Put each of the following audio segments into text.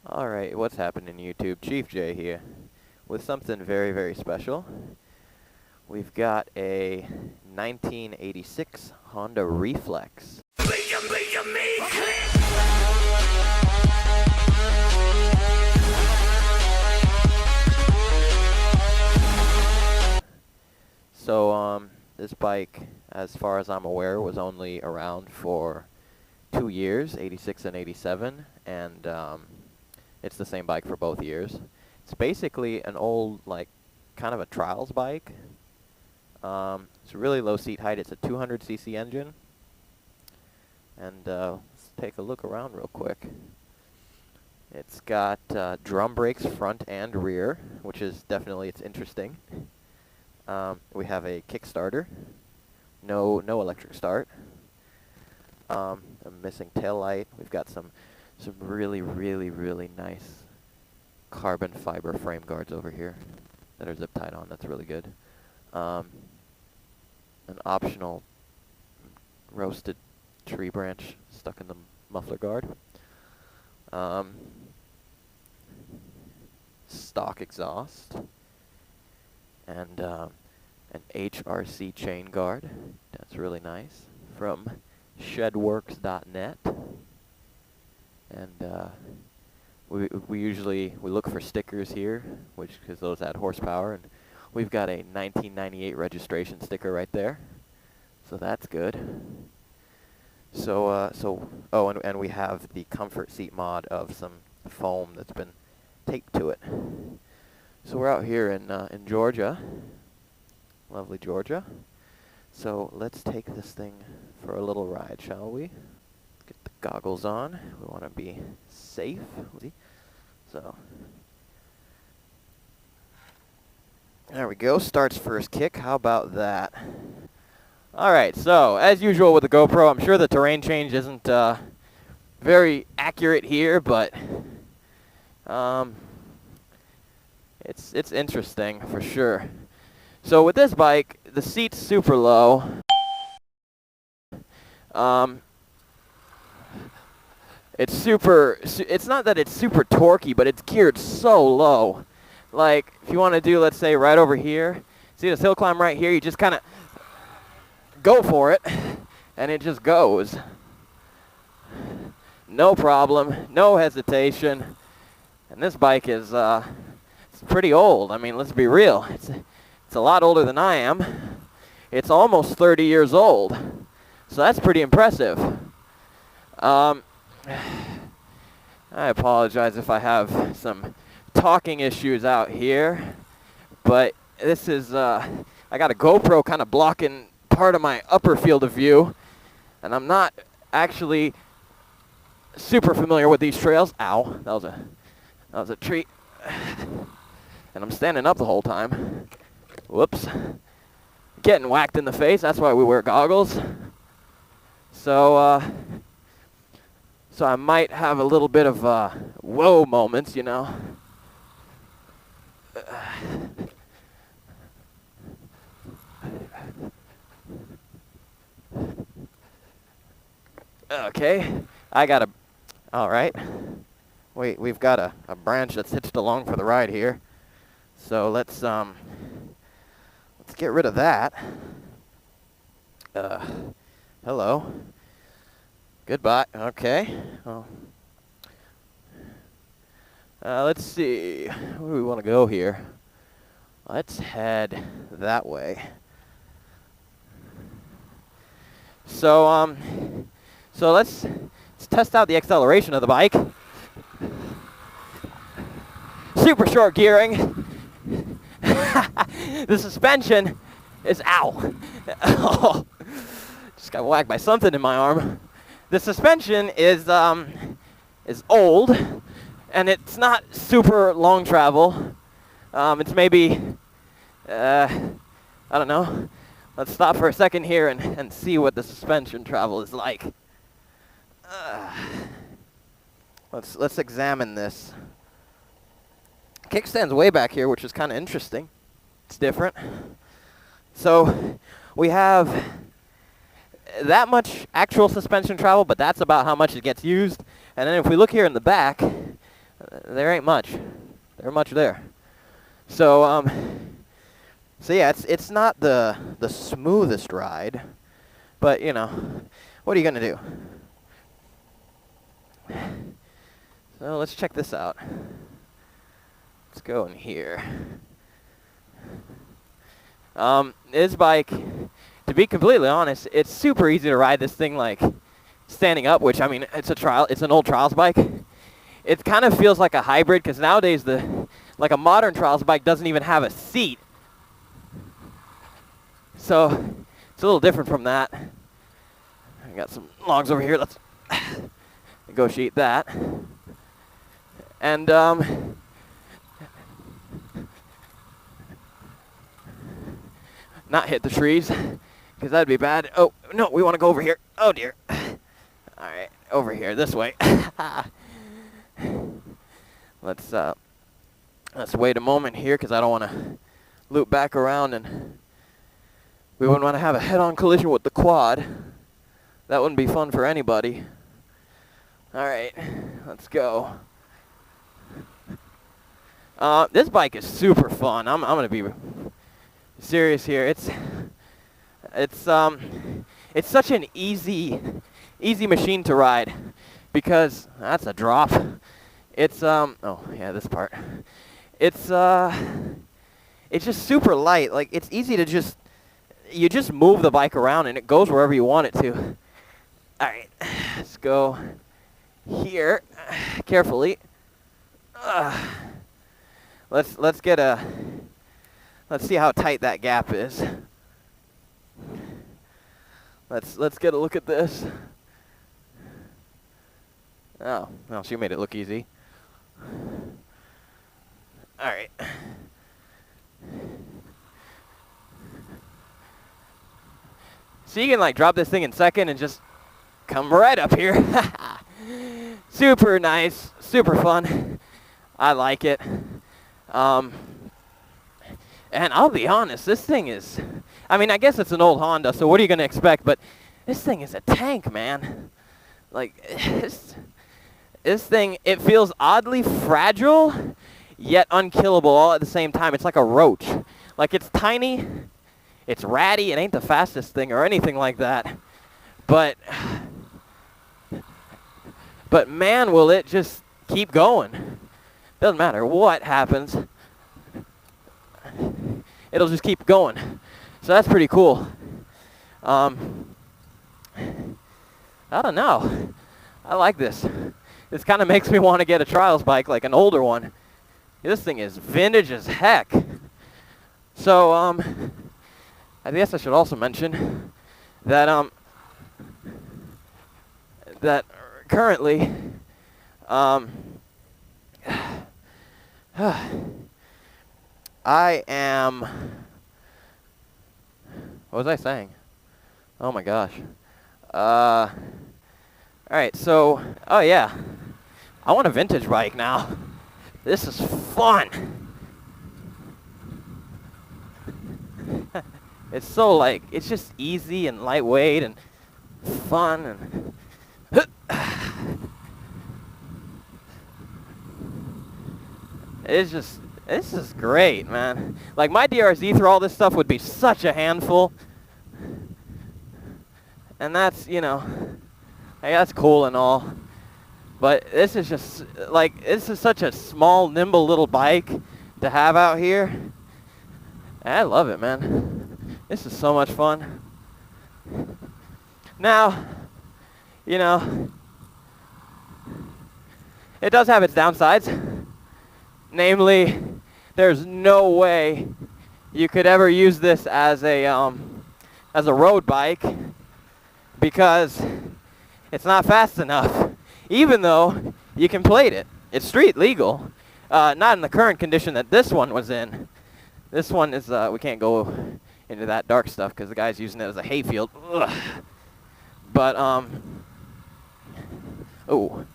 Alright, what's happening YouTube? Chief J here with something very, very special. We've got a 1986 Honda Reflex. So, this bike, as far as I'm aware, was only around for 2 years, 86 and 87, and it's the same bike for both years. It's basically an old, like, kind of a trials bike. It's a really low seat height. It's a 200cc engine. And let's take a look around real quick. It's got drum brakes front and rear, which is definitely, it's interesting. We have a Kickstarter. No electric start. A missing tail light. We've got some really, really, really nice carbon fiber frame guards over here that are zip tied on. That's really good. An optional roasted tree branch stuck in the muffler guard. Stock exhaust. And an HRC chain guard. That's really nice. From shedworks.net. And we usually look for stickers here, because those add horsepower, and we've got a 1998 registration sticker right there, so that's good. And we have the comfort seat mod of some foam that's been taped to it. So we're out here in Georgia, lovely Georgia. So let's take this thing for a little ride, shall we? Get the goggles on. We want to be safe. So there we go. Starts first kick. How about that? All right. So as usual with the GoPro, I'm sure the terrain change isn't very accurate here, but it's interesting for sure. So with this bike, the seat's super low. It's not that it's super torquey, but it's geared so low. Like, if you want to do, let's say, right over here, see this hill climb right here, you just kind of go for it, and it just goes. No problem, no hesitation. And this bike is it's pretty old. I mean, let's be real. It's a lot older than I am. It's almost 30 years old. So that's pretty impressive. I apologize if I have some talking issues out here, but this is, I got a GoPro kind of blocking part of my upper field of view, and I'm not actually super familiar with these trails. Ow, that was a treat. And I'm standing up the whole time. Whoops. Getting whacked in the face, that's why we wear goggles. So I might have a little bit of whoa moments, you know. Okay, all right. We've got a branch that's hitched along for the ride here. So let's get rid of that. Hello. Goodbye. Okay. Well, let's see. Where do we want to go here? Let's head that way. So let's test out the acceleration of the bike. Super short gearing. The suspension is ow. Just got whacked by something in my arm. The suspension is old, and it's not super long travel. It's maybe, I don't know. Let's stop for a second here and see what the suspension travel is like. Let's examine this. Kickstand's way back here, which is kind of interesting. It's different. So we have that much actual suspension travel, but that's about how much it gets used. And then if we look here in the back, there ain't much. There much there. So so yeah, it's not the smoothest ride, but you know, what are you gonna do? So let's check this out. Let's go in here. This bike, to be completely honest, it's super easy to ride this thing like standing up, which I mean, it's an old trials bike. It kind of feels like a hybrid because nowadays like a modern trials bike doesn't even have a seat. So it's a little different from that. I got some logs over here. Let's negotiate that. And not hit the trees because that'd be bad. Oh, no, we want to go over here. Oh, dear. All right, over here, this way. Let's wait a moment here because I don't want to loop back around, and we wouldn't want to have a head-on collision with the quad. That wouldn't be fun for anybody. All right, let's go. This bike is super fun. I'm gonna be serious here. It's such an easy machine to ride because that's a drop. It's oh yeah, this part. It's just super light. Like, it's easy to you just move the bike around and it goes wherever you want it to. All right, let's go here carefully. Let's see how tight that gap is. Let's get a look at this. Oh, well, she made it look easy. All right. So you can like drop this thing in second and just come right up here. Super nice, super fun. I like it. And I'll be honest, this thing is, I mean, I guess it's an old Honda, so what are you going to expect? But this thing is a tank, man. Like, this thing, it feels oddly fragile, yet unkillable all at the same time. It's like a roach. Like, it's tiny, it's ratty, it ain't the fastest thing or anything like that. But man, will it just keep going. Doesn't matter what happens. It'll just keep going. So that's pretty cool. I don't know. I like this. This kind of makes me want to get a trials bike, like an older one. This thing is vintage as heck. So, I guess I should also mention that, that currently, I am, what was I saying? Oh my gosh. All right, so, oh yeah, I want a vintage bike now. This is fun. It's so like, it's just easy and lightweight and fun and this is great, man. Like, my DRZ through all this stuff would be such a handful. And that's, you know, hey, that's cool and all. But this is just, like, this is such a small, nimble little bike to have out here. And I love it, man. This is so much fun. Now, you know, it does have its downsides. Namely, there's no way you could ever use this as a road bike because it's not fast enough. Even though you can plate it, it's street legal. Not in the current condition that this one was in. This one is we can't go into that dark stuff because the guy's using it as a hayfield. Ugh. But oh.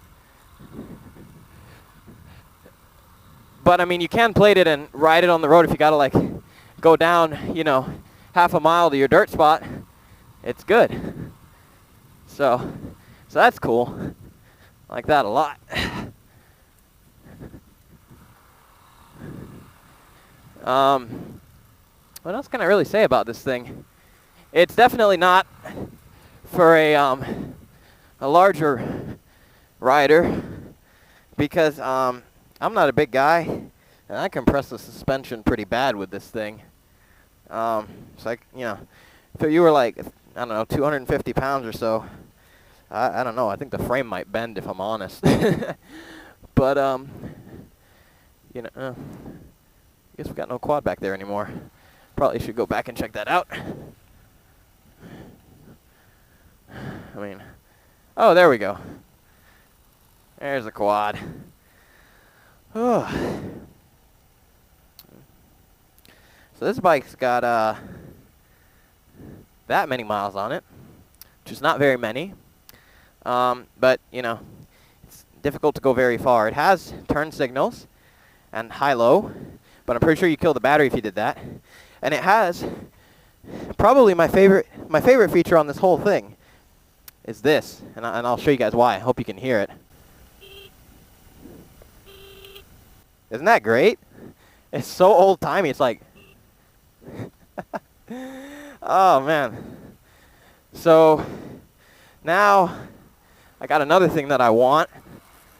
But I mean, you can plate it and ride it on the road if you gotta like go down, you know, half a mile to your dirt spot. It's good. So that's cool. I like that a lot. What else can I really say about this thing? It's definitely not for a larger rider, because I'm not a big guy, and I compress the suspension pretty bad with this thing. It's like, you know, if you were like, I don't know, 250 pounds or so, I don't know, I think the frame might bend if I'm honest. But, you know, I guess we got no quad back there anymore. Probably should go back and check that out. I mean, oh, there we go. There's the quad. Oh. So this bike's got that many miles on it, which is not very many. But, you know, it's difficult to go very far. It has turn signals and high-low, but I'm pretty sure you kill the battery if you did that. And it has probably my favorite feature on this whole thing is this, and I'll show you guys why. I hope you can hear it. Isn't that great? It's so old-timey. It's like, oh man. So now I got another thing that I want.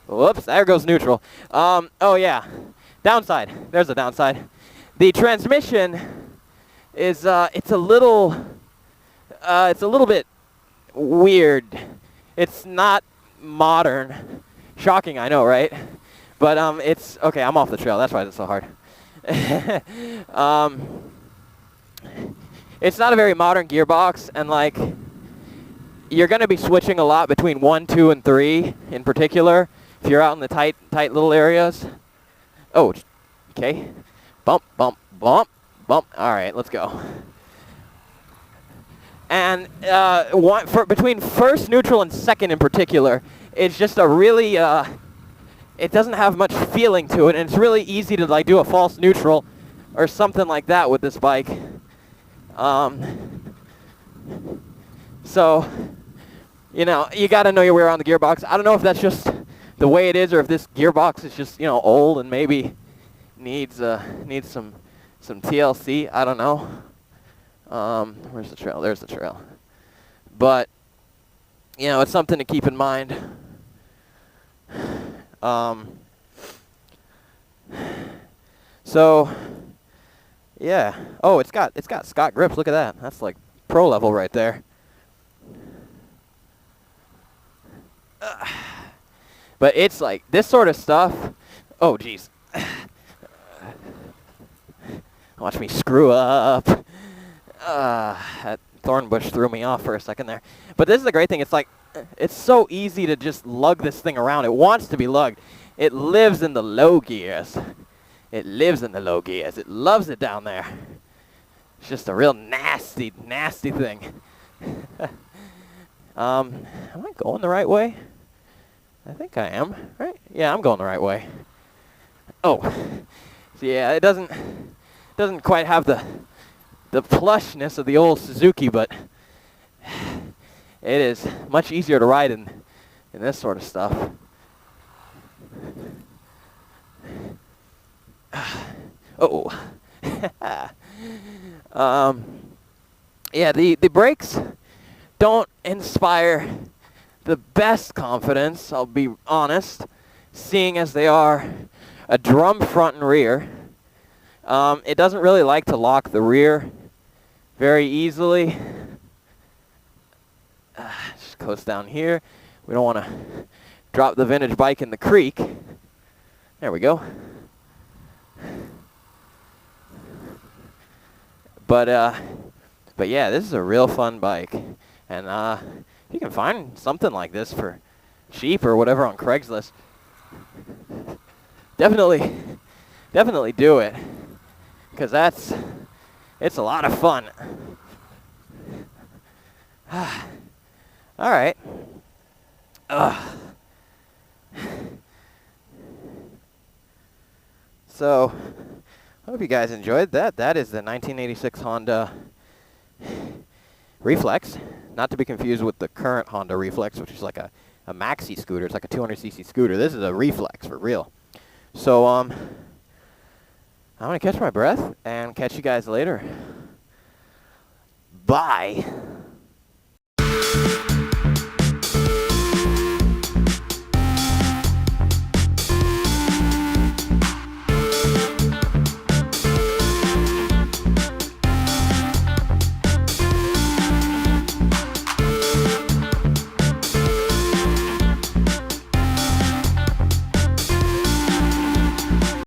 Whoops, there goes neutral. Oh yeah, downside. There's a downside. The transmission is it's a little bit weird. It's not modern. Shocking, I know, right? But it's okay. I'm off the trail. That's why it's so hard. It's not a very modern gearbox, and like you're going to be switching a lot between 1, 2, and 3 in particular if you're out in the tight little areas. Oh, okay. Bump, bump, bump, bump. All right, let's go. And between first, neutral, and second in particular, it's just a really it doesn't have much feeling to it, and it's really easy to like do a false neutral or something like that with this bike. So, you know, you got to know your way around the gearbox. I don't know if that's just the way it is, or if this gearbox is just, you know, old and maybe needs some TLC. I don't know. Where's the trail? There's the trail. But, you know, it's something to keep in mind. So, yeah. Oh, it's got Scott grips. Look at that. That's like pro level right there. But it's like this sort of stuff. Oh, geez. Watch me screw up. That thorn bush threw me off for a second there. But this is the great thing. It's like, it's so easy to just lug this thing around. It wants to be lugged. It lives in the low gears. It lives in the low gears. It loves it down there. It's just a real nasty, nasty thing. Am I going the right way? I think I am, right? Yeah, I'm going the right way. Oh, so yeah, it doesn't quite have the plushness of the old Suzuki, but it is much easier to ride in this sort of stuff. Oh. Yeah, the brakes don't inspire the best confidence, I'll be honest, seeing as they are a drum front and rear. It doesn't really like to lock the rear very easily. Just coast down here. We don't want to drop the vintage bike in the creek. There we go. But yeah, this is a real fun bike, and you can find something like this for cheap or whatever on Craigslist. Definitely do it, because it's a lot of fun. All right. So, I hope you guys enjoyed that. That is the 1986 Honda Reflex, not to be confused with the current Honda Reflex, which is like a maxi scooter. It's like a 200cc scooter. This is a Reflex for real. So, I'm going to catch my breath and catch you guys later. Bye.